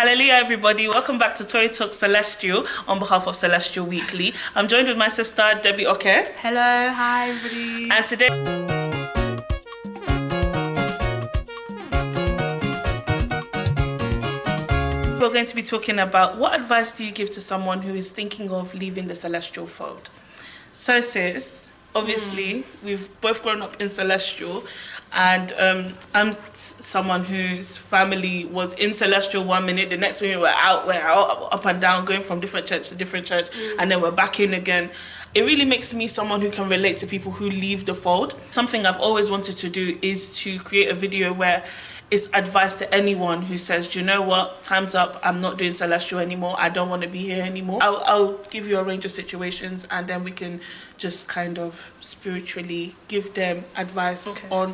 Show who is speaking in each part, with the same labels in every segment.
Speaker 1: Hallelujah, everybody. Welcome back to Tori Talk Celestial on behalf of Celestial Weekly. I'm joined with my sister, Debbie Oke.
Speaker 2: Hello, hi, everybody.
Speaker 1: And today, we're going to be talking about what advice do you give to someone who is thinking of leaving the Celestial fold. So, sis, obviously, we've both grown up in Celestial. And I'm someone whose family was in Celestial one minute, the next minute we're out up and down, going from different church to different church, and then we're back in again. It really makes me someone who can relate to people who leave the fold. Something I've always wanted to do is to create a video where it's advice to anyone who says, do you know what, time's up, I'm not doing Celestial anymore, I don't want to be here anymore. I'll give you a range of situations, and then we can just kind of spiritually give them advice on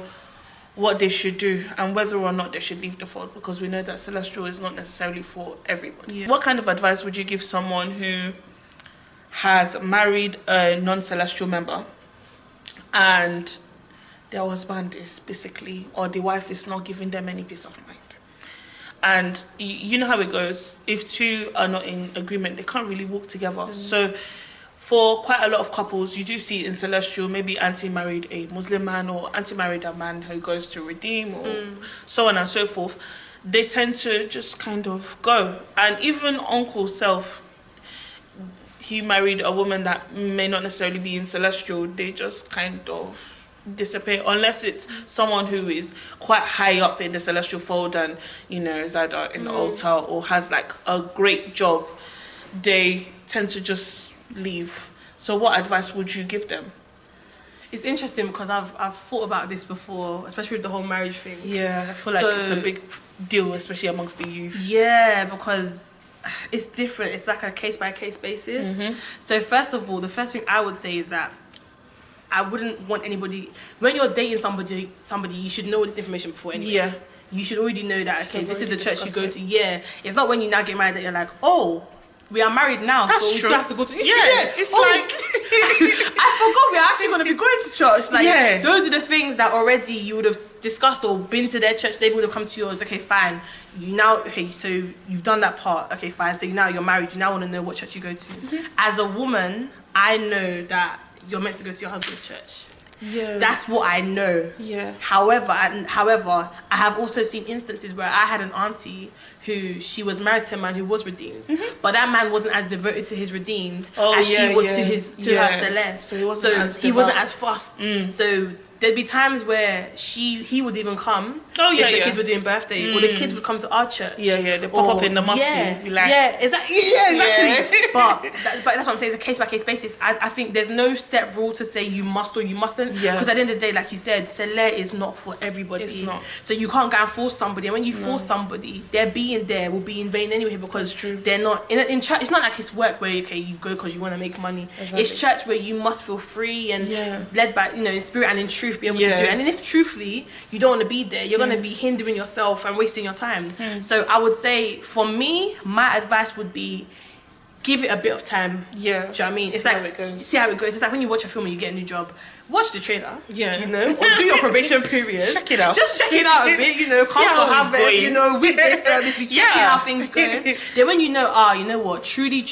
Speaker 1: what they should do and whether or not they should leave the fold, because we know that Celestial is not necessarily for everybody. Yeah. What kind of advice would you give someone who has married a non-Celestial member and their husband is basically, or the wife is not giving them any peace of mind? And you know how it goes. If two are not in agreement, they can't really walk together. So for quite a lot of couples, you do see in Celestial, maybe auntie married a Muslim man or auntie married a man who goes to redeem or so on and so forth. They tend to just kind of go. And even uncle self, he married a woman that may not necessarily be in Celestial. They just kind of disappear, unless it's someone who is quite high up in the Celestial fold and, you know, is either in the altar or has like a great job. They tend to just leave. So what advice would you give them?
Speaker 2: It's interesting because I've thought about this before, especially with the whole marriage thing.
Speaker 1: Yeah, I feel like it's a big deal, especially amongst the youth.
Speaker 2: Yeah, because it's different. It's like a case-by-case basis. So first of all, the first thing I would say is that I wouldn't want anybody, when you're dating somebody, you should know this information before anyway. Yeah. You should already know that, okay, this is the church you go to. Yeah. It's not when you now get married that you're like, oh, we are married now,
Speaker 1: that's
Speaker 2: so we
Speaker 1: true.
Speaker 2: still have to go to...
Speaker 1: Yeah, it's like...
Speaker 2: I forgot we're actually going to be going to church. Like, those are the things that already you would have discussed or been to their church. They would have come to yours. Okay, fine. You now... Okay, so you've done that part. Okay, fine. So now you're married. You now want to know what church you go to. As a woman, I know that you're meant to go to your husband's church. Yeah, that's what I know. Yeah. However, I have also seen instances where I had an auntie who she was married to a man who was redeemed, but that man wasn't as devoted to his redeemed as she was to her celeste. So he wasn't as fast. So there'd be times where he would even come if the kids were doing birthday, or the kids would come to our church. They pop up in the mufti. Exactly. But that's what I'm saying. It's a case-by-case basis. I think there's no set rule to say you must or you mustn't. Because at the end of the day, like you said, Celeste is not for everybody. It's not. So you can't go and force somebody. And when you force somebody, their being there will be in vain anyway, because they're not in church. It's not like it's work where you go because you want to make money. Exactly. It's church where you must feel free and led by, in spirit and in truth, be able to do it. And then if truthfully you don't want to be there, you're going to be hindering yourself and wasting your time. So I would say, for me, my advice would be, give it a bit of time. Yeah. Do you know what I mean? It's like, see how it goes. It's like when you watch a film and you get a new job, watch the trailer. Yeah. Or do your probation period. Check it out. Just check it out a bit, come for harvest, weekday service, we check how things go. Then when you know what, truly,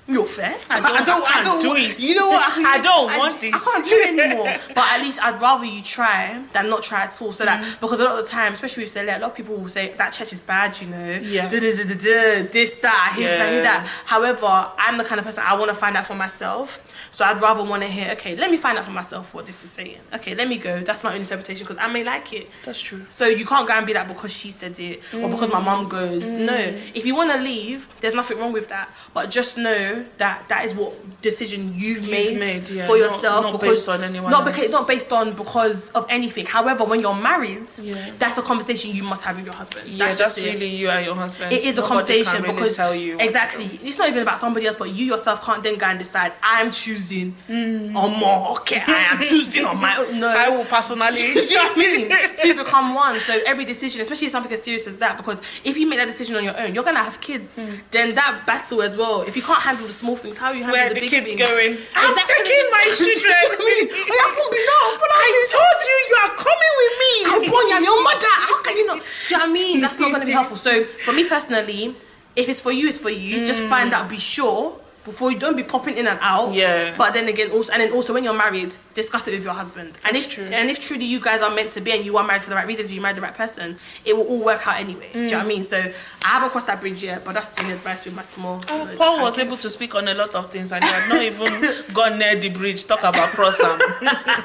Speaker 2: you're fair. I don't do it. You know what? I don't want this. I can't do it anymore. But at least I'd rather you try than not try at all. So that, because a lot of the time, especially with Celeste, a lot of people will say that church is bad, Yeah. This, that, I hear that. However, I'm the kind of person I want to find out for myself. So I'd rather want to hear, okay, let me find out for myself what this is saying. Okay, let me go. That's my own interpretation, because I may like it. That's true. So you can't go and be like, because she said it or because my mum goes. No. If you want to leave, there's nothing wrong with that. But just know that is what decision you've made for yourself, not based on anyone else. Not based on because of anything. However, when you're married, that's a conversation you must have with your husband. That's really you and your husband. It is a conversation, really, because tell you exactly, it's not even about somebody else, but you yourself can't then go and decide, I'm choosing on more. Okay, I am choosing on my own. No, I will personally. Do you know what I mean? To become one. So every decision, especially something as serious as that, because if you make that decision on your own, you're gonna have kids. Then that battle as well. If you can't handle handle the small things, how you handle
Speaker 1: where
Speaker 2: the
Speaker 1: the
Speaker 2: big
Speaker 1: kids
Speaker 2: things.
Speaker 1: going, I'm taking my children. I told you you are coming with me.
Speaker 2: I'm your mother. How can you not? Do you know what I mean? That's not going to be helpful. So for me personally, if it's for you, it's for you. Just find out, be sure. Before you don't be popping in and out.
Speaker 1: Yeah.
Speaker 2: But then again, also when you're married, discuss it with your husband. And if truly you guys are meant to be and you are married for the right reasons, you married the right person, it will all work out anyway. Do you know what I mean? So I haven't crossed that bridge yet, but that's the advice with my small.
Speaker 1: Paul was able to speak on a lot of things and he had not even gone near the bridge. Talk about crossing.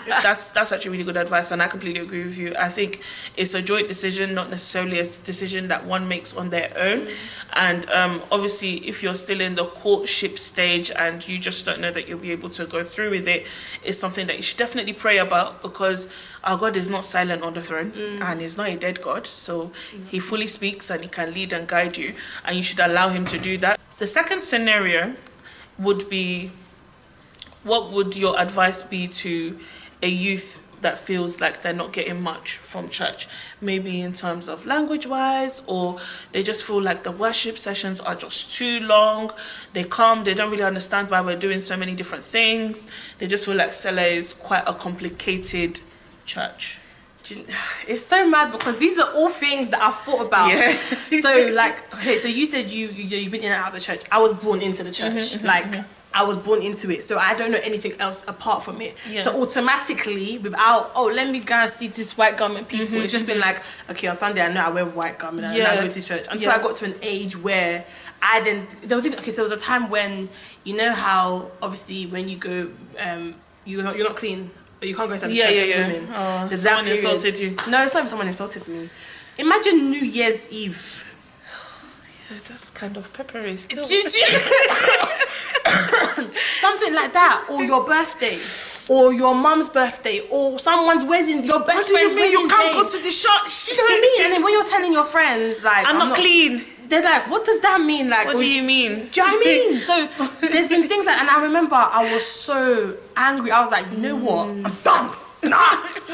Speaker 1: That's actually really good advice, and I completely agree with you. I think it's a joint decision, not necessarily a decision that one makes on their own. And obviously, if you're still in the courtship stage and you just don't know that you'll be able to go through with it, it's something that you should definitely pray about, because our God is not silent on the throne and he's not a dead God. So he fully speaks and he can lead and guide you, and you should allow him to do that. The second scenario would be, what would your advice be to a youth that feels like they're not getting much from church, maybe in terms of language wise, or they just feel like the worship sessions are just too long, they come, they don't really understand why we're doing so many different things, they just feel like Sele is quite a complicated church?
Speaker 2: It's so mad because these are all things that I've thought about.
Speaker 1: Yeah.
Speaker 2: So like, okay, so you said you've been in and out of the church. I was born into the church. I was born into it, so I don't know anything else apart from it. Yeah. So automatically, without, let me go and see this white garment people, it's just been like, okay, on Sunday I know I wear white garment and I go to church. Until I got to an age where there was a time when, you know how obviously when you go, you're not clean, but you can't go inside the church as women.
Speaker 1: Oh, someone insulted you.
Speaker 2: No, it's not even someone insulted me. Imagine New Year's Eve.
Speaker 1: Yeah, that's kind of peppery still.
Speaker 2: Something like that, or your birthday, or your mum's birthday, or someone's wedding, your best friend's wedding.
Speaker 1: You can't go to the church.
Speaker 2: Do you know what I mean? And then when you're telling your friends, like,
Speaker 1: I'm not clean,
Speaker 2: they're like, what does that mean? Like,
Speaker 1: what do you mean?
Speaker 2: Do you know what I mean? So there's been things like, and I remember I was so angry. I was like, you know what? I'm done. Nah,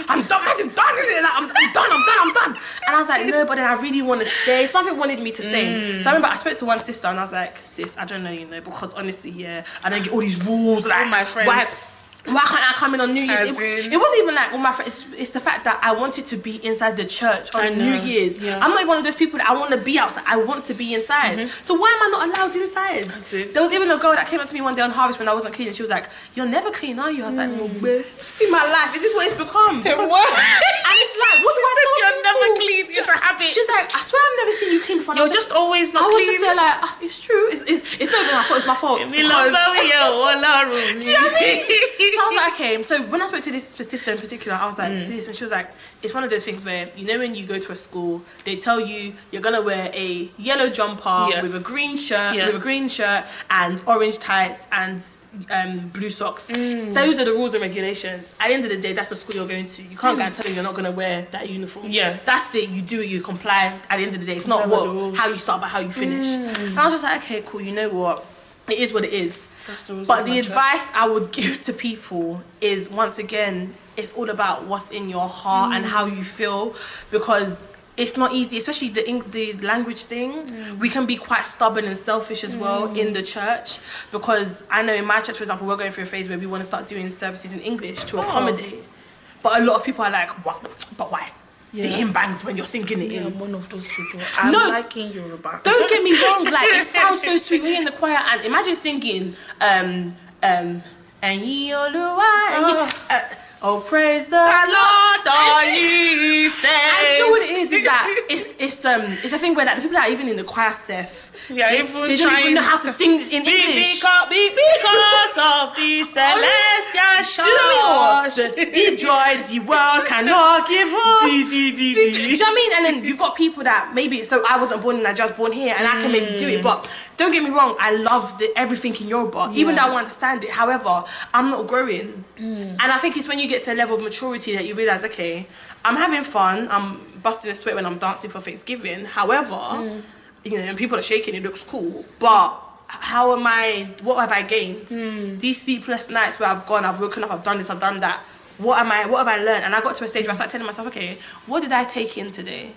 Speaker 2: I'm done. That is done. Like, I'm done. And I was like, no, but then I really want to stay. Something wanted me to stay. So I remember I spoke to one sister and I was like, sis, I don't know, because honestly, I don't get all these rules. Like,
Speaker 1: all my friends.
Speaker 2: Why can't I come in on New Year's? It wasn't even like all my friends. It's the fact that I wanted to be inside the church on New Year's. Yeah. I'm not even one of those people that I want to be outside. I want to be inside. So why am I not allowed inside? There was even a girl that came up to me one day on Harvest when I wasn't clean, and she was like, "You're never clean, are you?" I was like, "No way. See my life. Is this what it's become?"
Speaker 1: Then what?
Speaker 2: And it's like, what do I tell
Speaker 1: you're never
Speaker 2: people?
Speaker 1: clean. It's a habit.
Speaker 2: She was like, "I swear I've never seen you clean before."
Speaker 1: You're just always not clean.
Speaker 2: I was just there like, it's true. It's not even my fault. It's my fault.
Speaker 1: We love you.
Speaker 2: Do you know what I mean? So I was like, okay. So when I spoke to this sister in particular, I was like, sis, and she was like, it's one of those things where, you know, when you go to a school, they tell you you're gonna wear a yellow jumper with a green shirt, and orange tights and blue socks. Those are the rules and regulations. At the end of the day, that's the school you're going to. You can't go and tell them you're not gonna wear that uniform. Yeah, that's it. You do it. You comply. At the end of the day, it's not how you start, but how you finish. And I was just like, okay, cool. You know what? It is what it is. But the advice I would give to people is, once again, it's all about what's in your heart and how you feel, because it's not easy, especially the language thing. We can be quite stubborn and selfish as well in the church, because I know in my church, for example, we're going through a phase where we want to start doing services in English to accommodate. But a lot of people are like, what? But why? The hymn bangs when you're singing it in.
Speaker 1: I'm one of those people. I'm liking Yoruba.
Speaker 2: Don't get me wrong, like, it sounds so sweet when you're in the choir, and imagine singing and oh, praise the Lord, all ye saints. And you know what it is that it's a thing where, like, the people that are even in the choir they don't even know how to sing in English.
Speaker 1: Because of the celestial shores,
Speaker 2: the joy the world cannot give us. Do you know what I mean? And then you've got people that maybe, so I wasn't born in Nigeria, I was born here, and I can maybe do it. But don't get me wrong, I love everything in Yoruba, even though I won't understand it. However, I'm not growing. And I think it's when you get to a level of maturity that you realise, okay, I'm having fun, I'm busting a sweat when I'm dancing for Thanksgiving. However, you know, and people are shaking, it looks cool, but what have I gained? These sleepless nights where I've woken up, I've done this, I've done that. What have I learned? And I got to a stage where I started telling myself, okay, what did I take in today?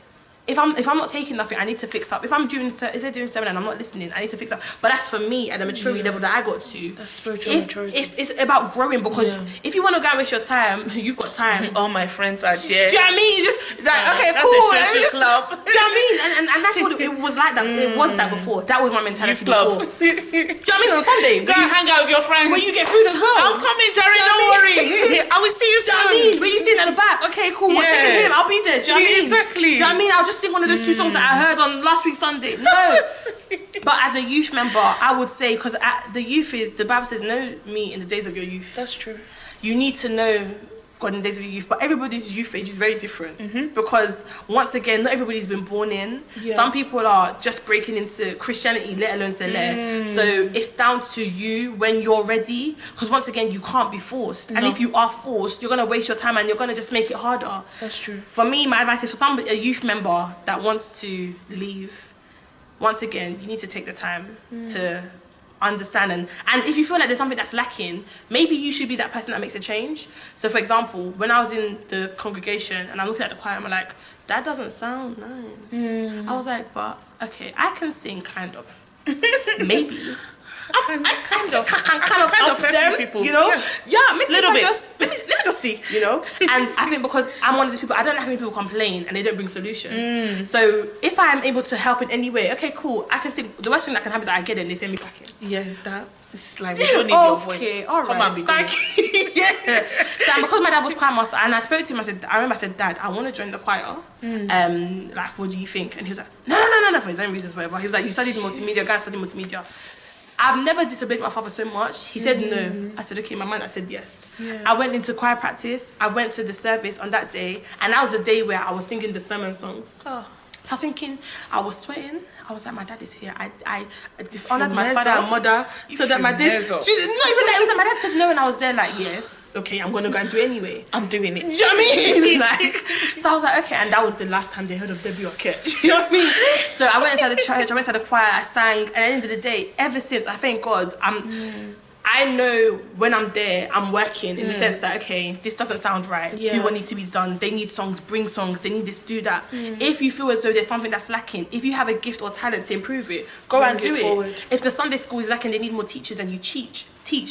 Speaker 2: if I'm not taking nothing, I need to fix up. If I'm doing seminar and I'm not listening, I need to fix up. But that's for me at the maturity level that I got to.
Speaker 1: That's spiritual maturity.
Speaker 2: It's about growing, because if you want to go and waste your time, you've got time.
Speaker 1: All my friends are there.
Speaker 2: Do you know what I mean? It's like, okay,
Speaker 1: that's
Speaker 2: cool.
Speaker 1: a social club.
Speaker 2: Do you know what I mean? And that's what it was like. That it was that before. That was my mentality before. Do you know what I mean? On Sunday,
Speaker 1: go and hang out with your friends.
Speaker 2: When you get food as well.
Speaker 1: I'm coming, Jerry. Don't worry. I will see you soon.
Speaker 2: Do you know what I mean? When you sitting at the back, okay, cool. What's second hymn? I'll be there. Do you know what I mean?
Speaker 1: Exactly.
Speaker 2: Do you know what I mean? I'll just sing one of those 2 songs that I heard on last week's Sunday. No. But as a youth member, I would say, because the Bible says, know me in the days of your youth.
Speaker 1: That's true.
Speaker 2: You need to know God in the days of your youth, but everybody's youth age is very different, because once again, not everybody's been born in. Some people are just breaking into Christianity, let alone Saleh. So it's down to you when you're ready, because once again, you can't be forced. And if you are forced, you're gonna waste your time and you're gonna just make it harder.
Speaker 1: That's true.
Speaker 2: For me, my advice is for a youth member that wants to leave, once again, you need to take the time to understand, and if you feel like there's something that's lacking, maybe you should be that person that makes a change. So for example, when I was in the congregation and I'm looking at the choir, I'm like, that doesn't sound nice. I was like, but okay, I can sing kind of. Maybe I kind of help them, people, you know. Maybe let me just see, you know. And I think because I'm one of these people, I don't like when people complain and they don't bring solution. So if I'm able to help in any way, okay, cool, I can sing. The worst thing that can happen is that I get it and they send me back in.
Speaker 1: Yeah, that is like, we don't need your voice.
Speaker 2: Okay, all right.
Speaker 1: Come and be
Speaker 2: thank you. Yeah. So because my dad was choir master, and I spoke to him, I remember I said, Dad, I want to join the choir. Like, what do you think? And he was like, no, for his own reasons, whatever. He was like, you studied multimedia, guys studied multimedia. I've never disobeyed my father so much. He said no. I said, okay, in my mind I said yes. I went into choir practice. I went to the service on that day, and that was the day where I was singing the sermon songs. So I was thinking, I was sweating. I was like, my dad is here. I dishonored my father and mother, so that my dad. Not even that. It was like my dad said no, and I was there like, yeah, okay, I'm gonna go and do it anyway.
Speaker 1: I'm doing it.
Speaker 2: Do you know what I mean? Like, so I was like, okay, and that was the last time they heard of Debbie Oke. Do you know what I mean? So I went inside the church, I went inside the choir, I sang, and at the end of the day, ever since, I thank God, I know when I'm there, I'm working in the sense that, okay, this doesn't sound right. Do what needs to be done. They need songs, bring songs. They need this, do that. If you feel as though there's something that's lacking, if you have a gift or talent to improve it, go and do it. If the Sunday school is lacking, they need more teachers, and you teach,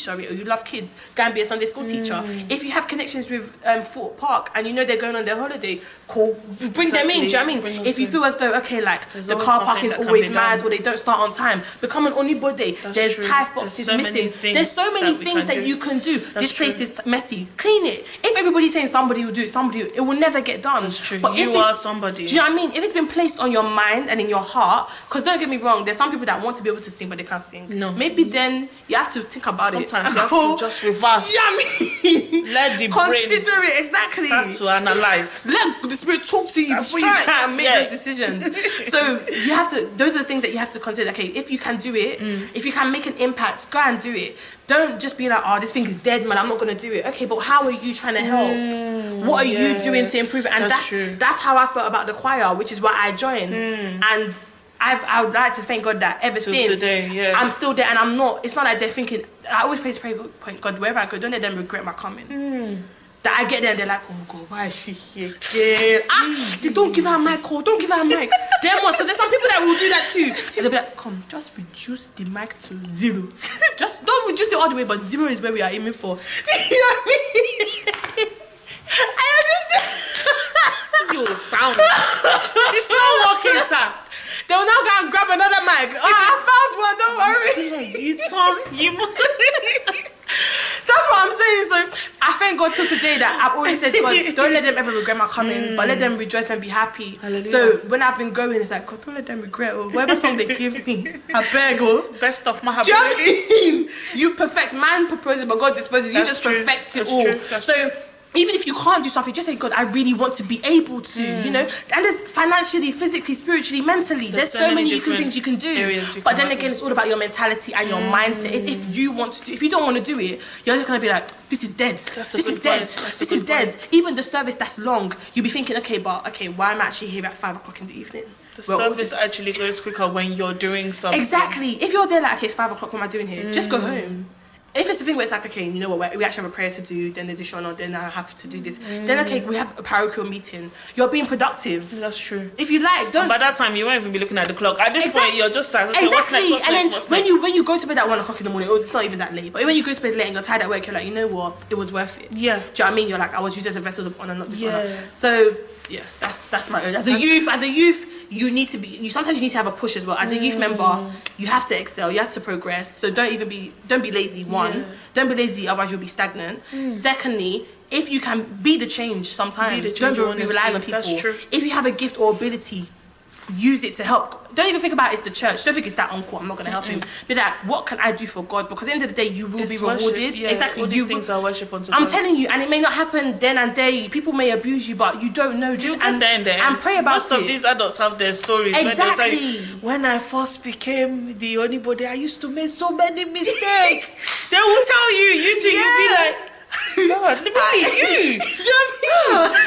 Speaker 2: or you love kids, go and be a Sunday school teacher. If you have connections with Fort Park and you know they're going on their holiday, cool, bring them in. Do you know what I mean? If you feel as though, okay, like the car park is always mad or they don't start on time, become an onibode. There's tithe boxes missing. There's so many things that you can do. This place is messy. Clean it. If everybody's saying somebody will do it, it will never get done.
Speaker 1: That's true.
Speaker 2: But
Speaker 1: you are somebody.
Speaker 2: Do you know what I mean? If it's been placed on your mind and in your heart, because don't get me wrong, there's some people that want to be able to sing but they can't sing.
Speaker 1: No.
Speaker 2: Maybe then you have to think about it.
Speaker 1: Sometimes you have to just reverse.
Speaker 2: Do you know what I mean?
Speaker 1: Let the brain
Speaker 2: consider it, exactly.
Speaker 1: Start to analyze.
Speaker 2: Let the spirit talk to you before you can make those decisions. So you have to, those are the things that you have to consider. Okay, if you can do it, if you can make an impact, go and do it. Don't just be like, oh, this thing is dead, man, I'm not going to do it. Okay, but how are you trying to help? What are you doing to improve it? And that's how I felt about the choir, which is why I joined. And I would like to thank God that ever since
Speaker 1: today,
Speaker 2: I'm still there, and I'm not. It's not like they're thinking. I always pray God, wherever I go, don't let them regret my coming. That I get there and they're like, oh God, why is she here again? They don't give her a mic, don't give her a mic. Them ones, because there's some people that will do that too. And they'll be like, come, just reduce the mic to 0. Just don't reduce it all the way, but 0 is where we are aiming for. You know what I mean?
Speaker 1: You sound. It's not working, sir.
Speaker 2: They'll now go and grab another mic. Oh, I found one, don't worry. That's what I'm saying. So I thank God till today that I've always said, God, don't let them ever regret my coming, but let them rejoice and be happy. Hallelujah. So when I've been going, it's like, God, don't let them regret whatever song they give me. I beg,
Speaker 1: best of my happy.
Speaker 2: Do you know what I mean? You perfect, man proposes, but God disposes. You just perfect it all. So even if you can't do something, just say, God, I really want to be able to, you know. And there's financially, physically, spiritually, mentally. There's so many different things you can do. But then again, it's all about your mentality and your mindset. It's if you want to do. If you don't want to do it, you're just gonna be like, this is dead. This is dead. This is dead. Even the service that's long, you'll be thinking, okay, why am I actually here at 5 o'clock in the evening?
Speaker 1: The service actually goes quicker when you're doing something.
Speaker 2: Exactly. If you're there like, okay, it's 5 o'clock, what am I doing here? Just go home. if it's a thing where it's like, okay, you know what, we actually have a prayer to do, then there's issue or not, then I have to do this. Then, okay, we have a parochial meeting. You're being productive.
Speaker 1: That's true.
Speaker 2: If you like, don't...
Speaker 1: And by that time, you won't even be looking at the clock. At this point, you're just like, okay,
Speaker 2: exactly.
Speaker 1: what's next?
Speaker 2: When you go to bed at 1 o'clock in the morning, it's not even that late, but when you go to bed late and you're tired at work, you're like, you know what, it was worth it.
Speaker 1: Yeah.
Speaker 2: Do you know what I mean? You're like, I was used as a vessel of honor, not dishonor.
Speaker 1: Yeah.
Speaker 2: So, yeah, that's my own. As a youth, you need to be... sometimes you need to have a push as well. As a youth member, you have to excel, you have to progress. So don't be lazy. One, don't be lazy, otherwise you'll be stagnant. Secondly, if you can be the change sometimes, don't be relying on people.
Speaker 1: That's true.
Speaker 2: If you have a gift or ability, use it to help. Don't even think about it's the church. Don't think it's that uncle, I'm not going to help him. Be like, what can I do for God? Because at the end of the day, you will be rewarded.
Speaker 1: Yeah,
Speaker 2: exactly.
Speaker 1: All these things are worship unto God.
Speaker 2: I'm telling you, and it may not happen then and there. People may abuse you, but you don't know. Just and pray about
Speaker 1: Most of these adults have their stories.
Speaker 2: Exactly.
Speaker 1: When I first became the only body, I used to make so many mistakes. They will tell you. You'll be like, God, let me you.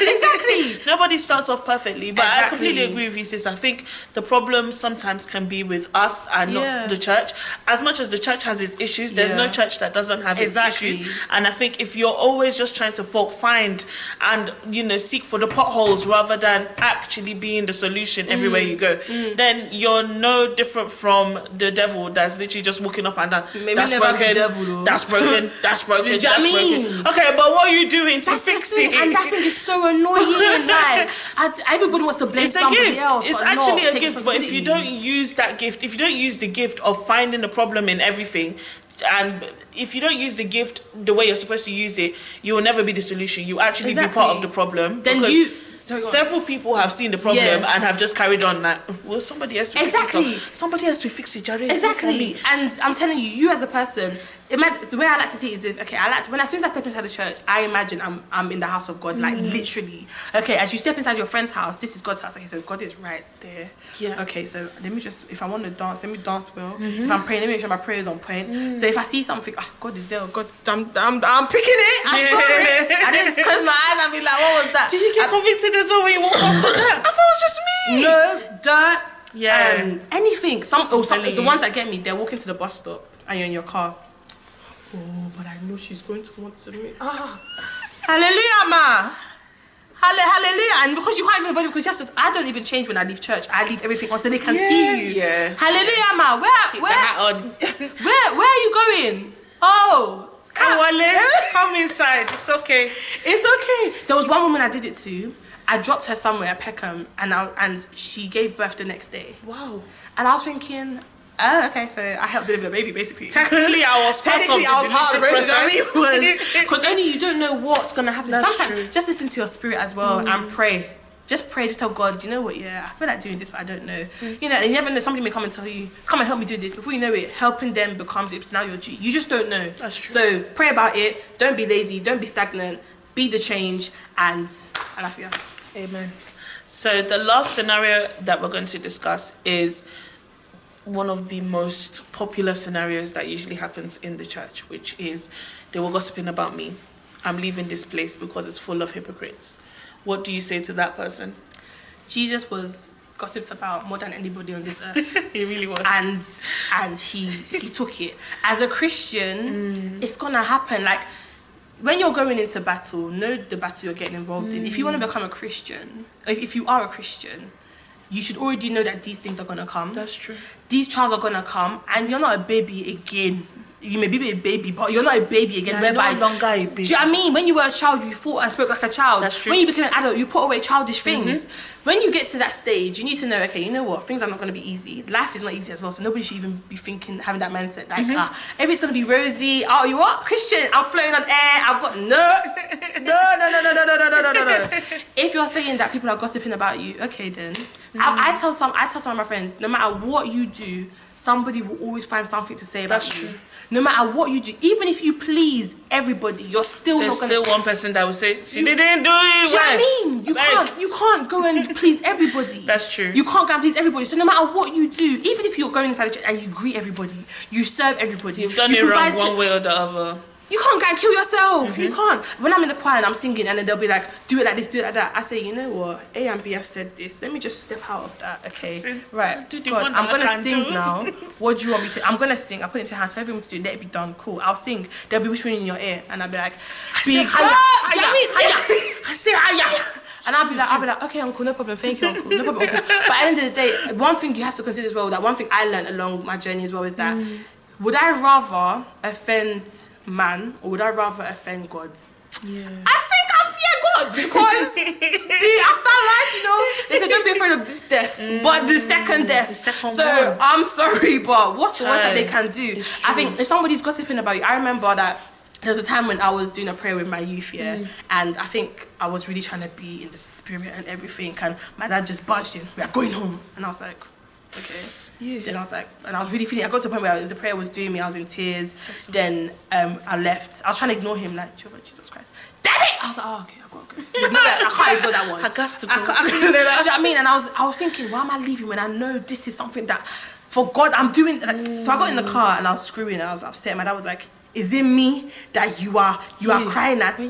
Speaker 1: Exactly. Nobody starts off perfectly, but I completely agree with you, sis. I think the problem sometimes can be with us and not the church. As much as the church has its issues, there's no church that doesn't have its issues. And I think if you're always just trying to find and seek for the potholes rather than actually being the solution everywhere you go, then you're no different from the devil that's literally just walking up and down. That's broken. That's broken. That's broken. That's broken. Okay, but what are you doing to fix it?
Speaker 2: And that thing is so annoying. Like, everybody wants to blame somebody else.
Speaker 1: It's actually a gift, but if you don't use that gift, if you don't use the gift of finding the problem in everything, and if you don't use the gift the way you're supposed to use it, you will never be the solution. You actually be part of the problem.
Speaker 2: Then
Speaker 1: several people have seen the problem and have just carried on that. Well, somebody else will fix it. Somebody else will fix it, Jared.
Speaker 2: Exactly. And I'm telling you as a person, the way I like to see it is if, when as soon as I step inside the church, I imagine I'm in the house of God, like literally. Okay, as you step inside your friend's house, this is God's house. Okay, so God is right there. Yeah. Okay, so let me just, if I want to dance, let me dance well. If I'm praying, let me make sure my prayer is on point. So if I see something, God is there. God, I'm picking it. I saw it. I didn't close my eyes and be like, what was that?
Speaker 1: Did you get convicted as well when you walked past the dirt? I thought it was just me.
Speaker 2: No, dirt. Yeah. Anything. The ones that get me, they're walking to the bus stop and you're in your car. Oh, but I know she's going to want to meet. Hallelujah, ma. Hallelujah. And because you can't even vote, because I don't even change when I leave church. I leave everything on so they can see you. Yeah. Hallelujah, ma. Where are you going? Oh.
Speaker 1: Come inside. It's okay.
Speaker 2: It's okay. There was one woman I did it to. I dropped her somewhere at Peckham and she gave birth the next day.
Speaker 1: Wow.
Speaker 2: And I was thinking, okay, so I helped deliver the baby basically.
Speaker 1: Technically, I was part of the process.
Speaker 2: Because only you don't know what's going to happen.
Speaker 1: That's
Speaker 2: Sometimes
Speaker 1: true.
Speaker 2: Just listen to your spirit as well and pray. Just pray, just tell God, you know what, I feel like doing this, but I don't know. And you never know, somebody may come and tell you, come and help me do this. Before you know it, helping them becomes, it's now your duty. You just don't know.
Speaker 1: That's true.
Speaker 2: So pray about it. Don't be lazy. Don't be stagnant. Be the change. And I love you.
Speaker 1: Amen. So the last scenario that we're going to discuss is one of the most popular scenarios that usually happens in the church, which is they were gossiping about me. I'm leaving this place because it's full of hypocrites. What do you say to that person?
Speaker 2: Jesus was gossiped about more than anybody on this earth.
Speaker 1: He really was.
Speaker 2: And he took it. As a Christian, it's gonna happen. Like, when you're going into battle, know the battle you're getting involved in. If you want to become a Christian, if you are a Christian, you should already know that these things are going to come.
Speaker 1: That's true.
Speaker 2: These trials are going to come, and you're not a baby again. You may be a baby, but you're not a baby again.
Speaker 1: You're no longer a baby.
Speaker 2: Do you know what I mean? When you were a child, you thought and spoke like a child.
Speaker 1: That's true.
Speaker 2: When you became an adult, you put away childish things. When you get to that stage, you need to know, okay, you know what? Things are not going to be easy. Life is not easy as well, so nobody should even be having that mindset. Like, everything's going to be rosy. Oh, you what? Christian, I'm floating on air. I've got no. If you're saying that people are gossiping about you, okay then. I tell some of my friends, no matter what you do, somebody will always find something to say about you. True. No matter what you do, even if you please everybody, you're still
Speaker 1: There's
Speaker 2: not gonna...
Speaker 1: still one person that will say, she didn't do it well.
Speaker 2: Do you know what I mean? You can't go and please everybody.
Speaker 1: That's true.
Speaker 2: You can't go and please everybody. So no matter what you do, even if you're going inside the church and you greet everybody, you serve everybody.
Speaker 1: You've done it wrong one way or the other.
Speaker 2: You can't go and kill yourself. You can't. When I'm in the choir and I'm singing and then they'll be like, do it like this, do it like that. I say, you know what? A and B have said this. Let me just step out of that. Okay. Right. God, I'm going to sing now. What do you want me to? I'm going to sing. I put it into your hands. Tell everyone to do it. Let it be done. Cool. I'll sing. They'll be whispering in your ear. And I'll be like, big higher. I say higher. And I'll be like, okay, uncle, no problem. Thank you, uncle. No problem, uncle. But at the end of the day, one thing you have to consider as well, that one thing I learned along my journey as well is that, would I rather offend man or would I rather offend God?
Speaker 1: Yeah.
Speaker 2: I think I fear God because the afterlife, you know, they say don't be afraid of this death, but the second death. So I'm sorry, but what's the worst that they can do? I think if somebody's gossiping about you, I remember that there was a time when I was doing a prayer with my youth, and I think I was really trying to be in the spirit and everything, and my dad just barged in, we are going home, and I was like, okay. Yeah. Then I was like, and I was really feeling, I got to a point where the prayer was doing me, I was in tears. Then I left. I was trying to ignore him, like, Jesus Christ, Debbie! I was like, oh, okay, I got to go. There's no, I can't ignore that one.
Speaker 1: I got to go.
Speaker 2: Do you know what I mean? And I was thinking, why am I leaving when I know this is something that, for God, I'm doing? Like, so I got in the car and I was screwing and I was upset. My dad was like, is it me that you are crying at? Do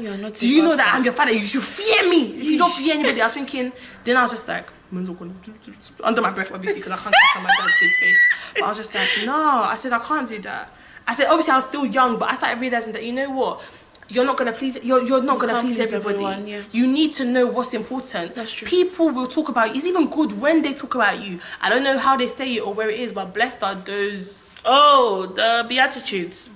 Speaker 2: you know that I'm your father? You should fear me. If you don't fear anybody, I was thinking, then I was just like, under my breath, obviously, because I can't tell my dad to his face. But I was just like, no. I said, I can't do that. I said, obviously, I was still young, but I started realizing that, you know what? You're not gonna please. You're not gonna please everybody. Everyone, You need to know what's important.
Speaker 1: That's true.
Speaker 2: People will talk about you. It's even good when they talk about you. I don't know how they say it or where it is, but blessed are those.
Speaker 1: Oh, the Beatitudes.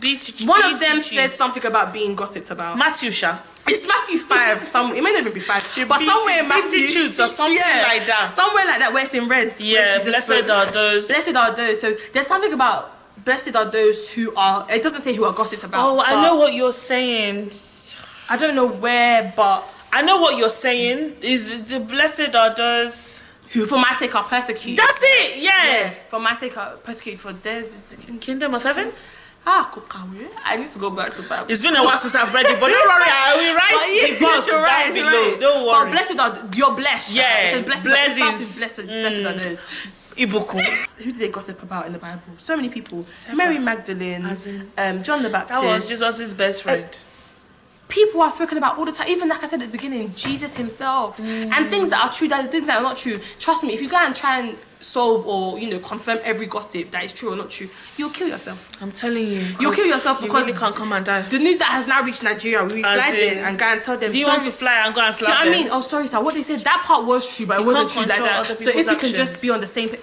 Speaker 2: One of them says something about being gossiped about.
Speaker 1: Matthew, Sha.
Speaker 2: It's Matthew 5. It may not even be 5, but somewhere in Matthew.
Speaker 1: Beatitudes or something like that.
Speaker 2: Somewhere like that where it's in red.
Speaker 1: Yeah, blessed are those.
Speaker 2: Blessed are those. So there's something about blessed are those who are. It doesn't say who are gossiped about.
Speaker 1: Oh, I know what you're saying.
Speaker 2: I don't know where, but
Speaker 1: I know what you're saying. Is the blessed are those
Speaker 2: who for my sake are persecuted.
Speaker 1: That's it, yeah.
Speaker 2: For my sake are persecuted, for theirs is the
Speaker 1: kingdom of heaven.
Speaker 2: I need to go back to Bible.
Speaker 1: It's been a while since I've read it, but don't worry, I will write the verse down below. Don't worry.
Speaker 2: But blessed are you're blessed.
Speaker 1: Yeah,
Speaker 2: it says blessed. Blessed are those.
Speaker 1: Ibuku.
Speaker 2: Who did they gossip about in the Bible? So many people. Mary Magdalene, John the Baptist.
Speaker 1: That was Jesus' best friend.
Speaker 2: People are spoken about all the time. Even like I said at the beginning, Jesus himself. And things that are true, things that are not true. Trust me, if you go and try and solve or, you know, confirm every gossip that is true or not true, you'll kill yourself.
Speaker 1: I'm telling you.
Speaker 2: You'll kill yourself because
Speaker 1: you really can't come and die.
Speaker 2: The news that has now reached Nigeria, we fly there and go and tell them.
Speaker 1: Do you want to fly and go and slap them?
Speaker 2: Do you know what I mean? Oh, sorry, sir. What they said, that part was true, but it wasn't true like that. So if you can just be on the same page.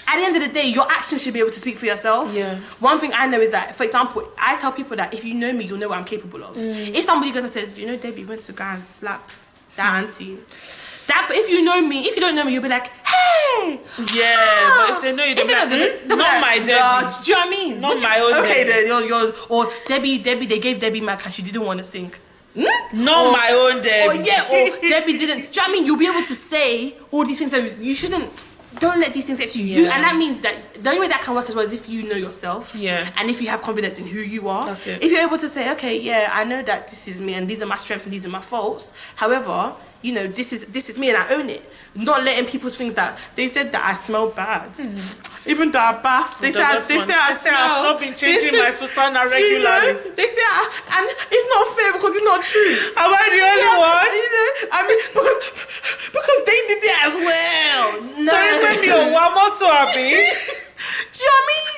Speaker 2: At the end of the day, your actions should be able to speak for yourself.
Speaker 1: Yeah.
Speaker 2: One thing I know is that, for example, I tell people that if you know me, you'll know what I'm capable of. If somebody goes and says, you know, Debbie went to go and slap that auntie. That, if you know me, if you don't know me, you'll be like, hey!
Speaker 1: Yeah, but if they know you, they'll be like, not my Debbie.
Speaker 2: Do you know what I mean?
Speaker 1: Not my own
Speaker 2: okay,
Speaker 1: Debbie.
Speaker 2: Then, or Debbie, they gave Debbie Mac and she didn't want to sing.
Speaker 1: Not my own Debbie.
Speaker 2: Or Debbie didn't. Do you know what I mean? You'll be able to say all these things, so you shouldn't. Don't let these things get to you. And that means that the only way that can work as well is if you know yourself.
Speaker 1: Yeah.
Speaker 2: And if you have confidence in who you are.
Speaker 1: That's it.
Speaker 2: If you're able to say, okay, yeah, I know that this is me and these are my strengths and these are my faults. However, you know, this is me and I own it. Not letting people's things that they said that I smell bad. Even though I bath, they say I smell.
Speaker 1: I've not been changing my sultana regularly.
Speaker 2: They say and it's not fair because it's not true.
Speaker 1: Am I the only one?
Speaker 2: You know, I mean, because they did it as well. No.
Speaker 1: So you made me a wamoto, Abi.
Speaker 2: Do you know what I mean?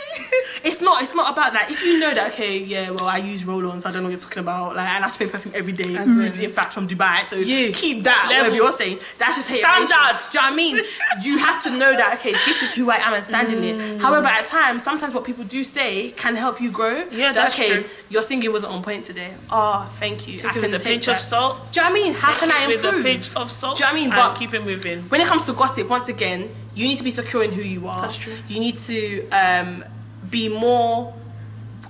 Speaker 2: It's not about that. If you know that, okay, yeah, well, I use roll-ons, I don't know what you're talking about, like, and I spray perfume every day, in fact, from Dubai, so keep that, whatever you're saying. That's just
Speaker 1: standard.
Speaker 2: Do you know what I mean? You have to know that, okay, this is who I am and stand in it. However, at times, sometimes what people do say can help you grow.
Speaker 1: Yeah, that's true.
Speaker 2: Your singing wasn't on point today. Oh, thank you.
Speaker 1: Take it with a pinch of salt.
Speaker 2: Do you know what I mean? How can I improve?
Speaker 1: With a pinch of salt.
Speaker 2: Do you know what I mean?
Speaker 1: But keep it moving.
Speaker 2: When it comes to gossip, once again, you need to be secure in who you are.
Speaker 1: That's true.
Speaker 2: You need to be more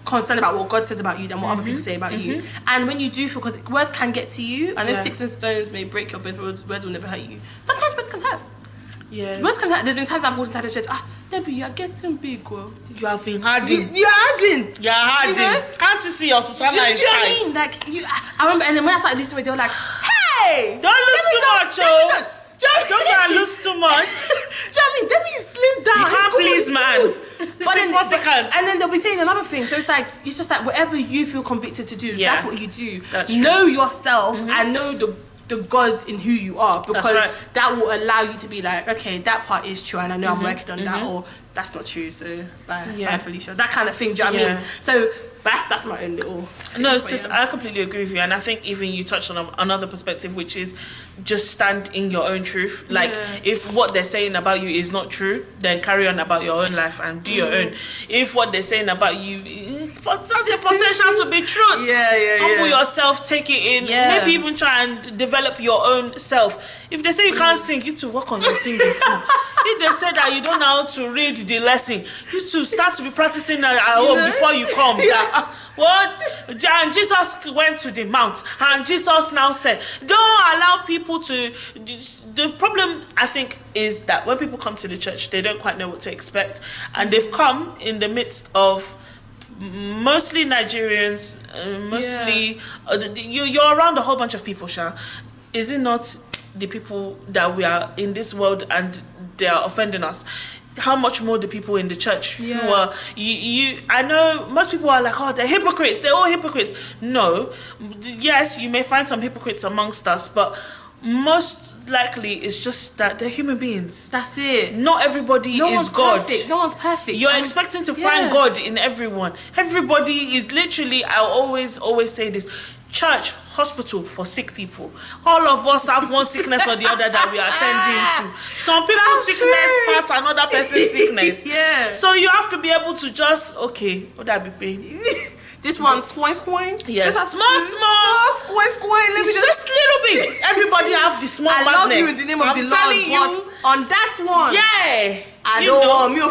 Speaker 2: concerned about what God says about you than what other people say about you. And when you do feel, because words can get to you, and those sticks and stones may break your bones, but words will never hurt you. Sometimes words can hurt.
Speaker 1: Yeah.
Speaker 2: Words can hurt. There's been times I've walked inside the church, Debbie, you're getting big, girl.
Speaker 1: You have been harding.
Speaker 2: You're harding.
Speaker 1: You're harding. You know? Can't you see your Susanna is tight?
Speaker 2: Do you know what I mean? Like, I remember, and then when I started listening, they were like, hey!
Speaker 1: Don't lose too much, oh! Don't lose too much.
Speaker 2: Do you know what I mean? Debbie, you slim down.
Speaker 1: You can't please man.
Speaker 2: But then And then they'll be saying another thing. So it's just like whatever you feel convicted to do, that's what you do.
Speaker 1: That's true.
Speaker 2: Know yourself and know the God in who you are, because that will allow you to be like, okay, that part is true and I know I'm working on that, or that's not true, so bye Felicia, that kind of thing. Do you know what I mean? So that's my own little thing.
Speaker 1: No, sis, I completely agree with you, and I think even you touched on another perspective, which is just stand in your own truth. Like if what they're saying about you is not true, then carry on about your own life and do your own. If what they're saying about you has the potential to be truth, humble yourself, take it in, maybe even try and develop your own self. If they say you can't sing, you to work on your singing too. If they say that you don't know how to read the lesson, you to start to be practicing at home before you come. What? And Jesus went to the mount, and Jesus now said, don't allow people to. The problem, I think, is that when people come to the church, they don't quite know what to expect, and they've come in the midst of mostly Nigerians, mostly you're around a whole bunch of people, Sha. Is it not the people that we are in this world and they are offending us? How much more the people in the church who are I know most people are like, oh, they're hypocrites, they're all hypocrites. No, yes, you may find some hypocrites amongst us, but most likely it's just that they're human beings.
Speaker 2: That's it.
Speaker 1: Not everybody is God.
Speaker 2: Perfect. No one's perfect.
Speaker 1: You're expecting to find God in everyone. Everybody is literally, I always say this, church, hospital for sick people. All of us have one sickness or the other that we are attending to. Some people's sickness pass another person's sickness. So you have to be able to just, okay, would that be pain?
Speaker 2: This one, squoin.
Speaker 1: Yes, small.
Speaker 2: Squoin. Let me
Speaker 1: just little bit. Everybody have the small madness.
Speaker 2: I love you in the name of the Lord, but on that one, I
Speaker 1: you
Speaker 2: don't
Speaker 1: know,
Speaker 2: want me to
Speaker 1: as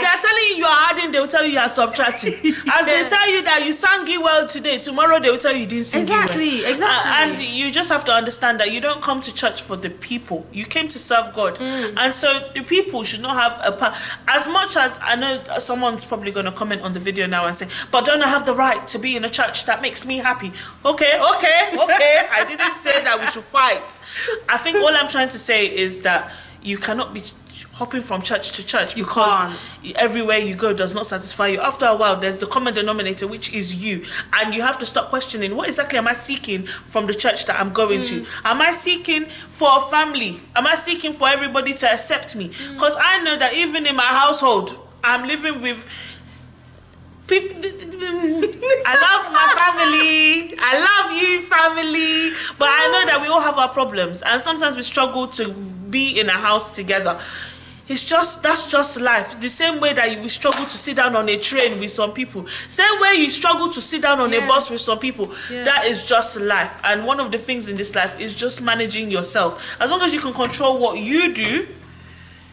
Speaker 1: they're telling you are adding, they will tell you are subtracting. As they tell you that you sang it well today, tomorrow they will tell you didn't sing it well.
Speaker 2: Exactly.
Speaker 1: And you just have to understand that you don't come to church for the people. You came to serve God. And so the people should not have a part. As much as I know someone's probably going to comment on the video now and say, but don't I have the right to be in a church that makes me happy? Okay. I didn't say that we should fight. I think all I'm trying to say is that you cannot be hopping from church to church because everywhere you go does not satisfy you. After a while, there's the common denominator, which is you, and you have to stop questioning, what exactly am I seeking from the church that I'm going to? Am I seeking for a family? Am I seeking for everybody to accept me? Because I know that even in my household, I'm living with people. I love my family. I love you, family. But I know that we all have our problems, and sometimes we struggle to be in a house together. That's just life. The same way that you will struggle to sit down on a train with some people, same way you struggle to sit down on a bus with some people. That is just life. And one of the things in this life is just managing yourself. As long as you can control what you do,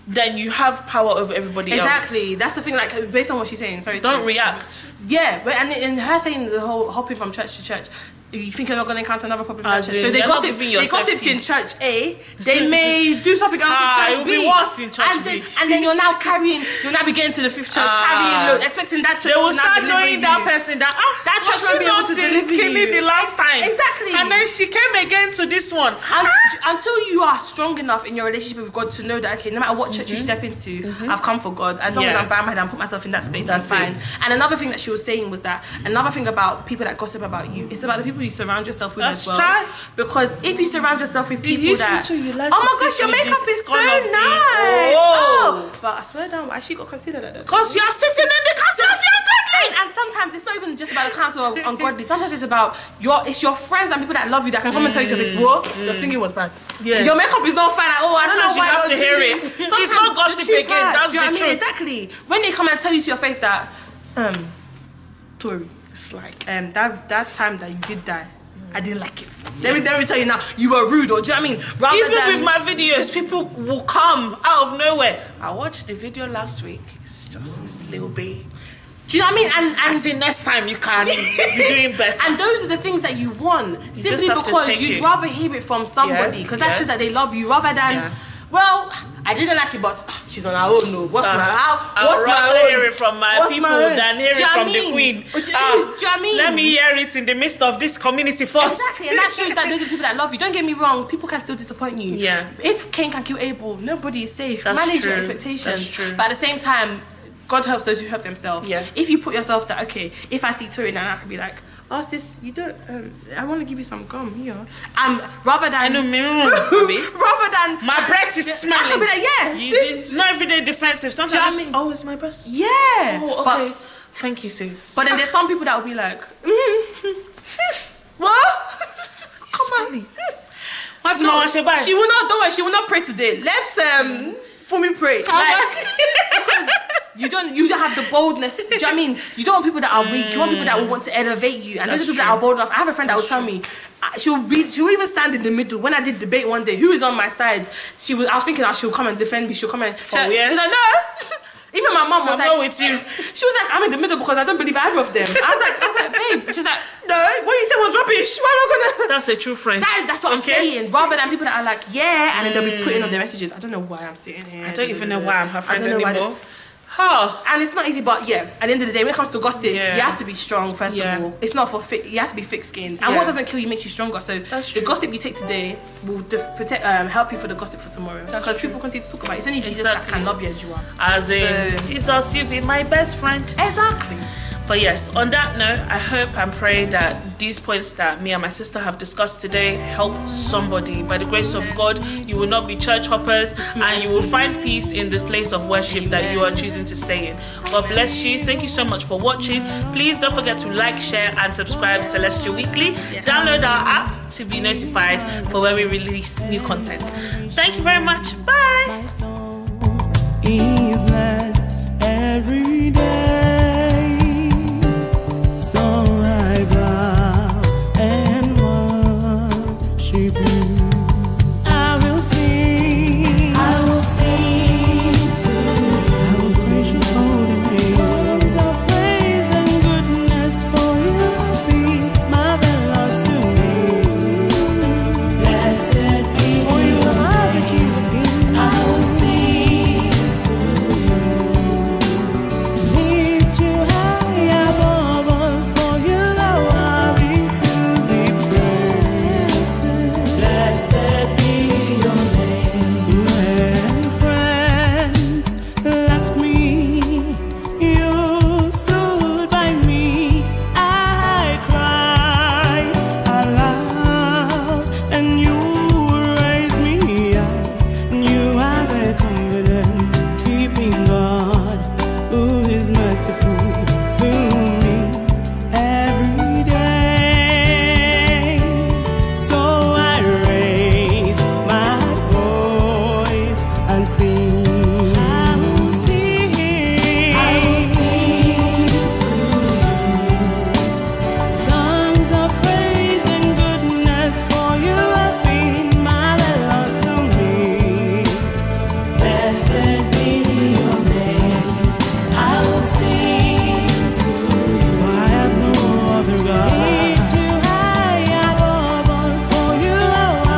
Speaker 1: then you have power over everybody else.
Speaker 2: Exactly. That's the thing, like, based on what she's saying. Sorry.
Speaker 1: Don't react.
Speaker 2: Yeah, but and in her saying the whole hopping from church to church, you think you're not going to encounter another problem in church? So they gossiped in church A, they may do something else in church B.
Speaker 1: It will be worse in church B.
Speaker 2: And then you'll now be getting to the fifth church, carrying load, expecting that church
Speaker 1: they will
Speaker 2: to
Speaker 1: start knowing that person that
Speaker 2: church won't be able to deliver you
Speaker 1: the last time.
Speaker 2: Exactly.
Speaker 1: And then she came again to this one.
Speaker 2: Until you are strong enough in your relationship with God to know that, okay, no matter what church you step into, I've come for God. As long as I'm by my head and put myself in that space, I'm fine. And another thing that she was saying was that another thing about people that gossip about you, it's about the people you surround yourself with as well.
Speaker 1: Right.
Speaker 2: Because if you surround yourself with people that,
Speaker 1: like,
Speaker 2: oh my gosh, your makeup is so nice. But I swear down, why she got considered like that?
Speaker 1: Because you're sitting in the council of the ungodly.
Speaker 2: And sometimes it's not even just about the council of ungodly. Sometimes it's about your friends and people that love you that can come and tell you to your face, whoa, your singing was bad. Your makeup is not fine at all. I don't know why.
Speaker 1: You have to hear it. It's not gossip again. That's the truth.
Speaker 2: Exactly. When they come and tell you to your face that, Tori,
Speaker 1: it's like
Speaker 2: that time that you did that, I didn't like it. Let me tell you now, you were rude, or do you know what I mean?
Speaker 1: Even with my videos, people will come out of nowhere. I watched the video last week. It's little bit.
Speaker 2: Do you know what I mean? And
Speaker 1: the next time you can be doing better.
Speaker 2: And those are the things that you want, simply because you'd rather hear it from somebody, because that shows that they love you, rather than, well, I didn't like it, but she's on her own. No, what's my own?
Speaker 1: Hear it from my people than hear it from the queen.
Speaker 2: Do you know what I mean?
Speaker 1: Let me hear it in the midst of this community first.
Speaker 2: Exactly, and that shows that those are people that love you. Don't get me wrong, people can still disappoint you.
Speaker 1: Yeah.
Speaker 2: If Cain can kill Abel, nobody is safe.
Speaker 1: That's
Speaker 2: Manage
Speaker 1: true.
Speaker 2: your expectations.
Speaker 1: That's true.
Speaker 2: But at the same time, God helps those who help themselves.
Speaker 1: Yeah.
Speaker 2: If you put yourself that, okay, if I see Tori now, I can be like, oh sis, you don't. I want to give you some gum here. Rather than
Speaker 1: rather than my breath is smelling.
Speaker 2: I can be like, yeah, sis.
Speaker 1: Not everyday defensive. Sometimes, oh, it's my breast.
Speaker 2: Yeah.
Speaker 1: Oh, okay.
Speaker 2: But,
Speaker 1: thank you, sis.
Speaker 2: But then there's some people that will be like, what? Come on.
Speaker 1: What's
Speaker 2: No,
Speaker 1: my
Speaker 2: she will not. Don't worry. She will not pray today. Let's for me pray. Like, because you don't have the boldness. Do you know what I mean? You don't want people that are weak. You want people that will want to elevate you. And those people that are bold enough. I have a friend that will tell me, she'll even stand in the middle. When I did debate one day, who is on my side? I was thinking that she'll come and defend me. She'll come and she's like, no. Even my mom was
Speaker 1: I'm with you.
Speaker 2: She was like, I'm in the middle because I don't believe either of them. I was like, babes. She was like, no, what you said was rubbish. Why am I gonna?
Speaker 1: That's a true friend.
Speaker 2: That's what I'm saying. Rather than people that are like, yeah, and then they'll be putting on their messages. I don't know why I'm sitting here.
Speaker 1: I don't even know why I'm her friend anymore.
Speaker 2: And it's not easy, but yeah, at the end of the day, when it comes to gossip, you have to be strong first of all. It's not for you have to be thick-skinned, and what doesn't kill you makes you stronger. So the gossip you take today will help you for the gossip for tomorrow, because people continue to talk about it. It's only Jesus that can love you as you are.
Speaker 1: As in, Jesus, you be my best friend.
Speaker 2: Exactly.
Speaker 1: But yes, on that note, I hope and pray that these points that me and my sister have discussed today help somebody. By the grace of God, you will not be church hoppers, and you will find peace in the place of worship that you are choosing to stay in. God bless you. Thank you so much for watching. Please don't forget to like, share and subscribe Celestial Weekly. Download our app to be notified for when we release new content. Thank you very much. Bye.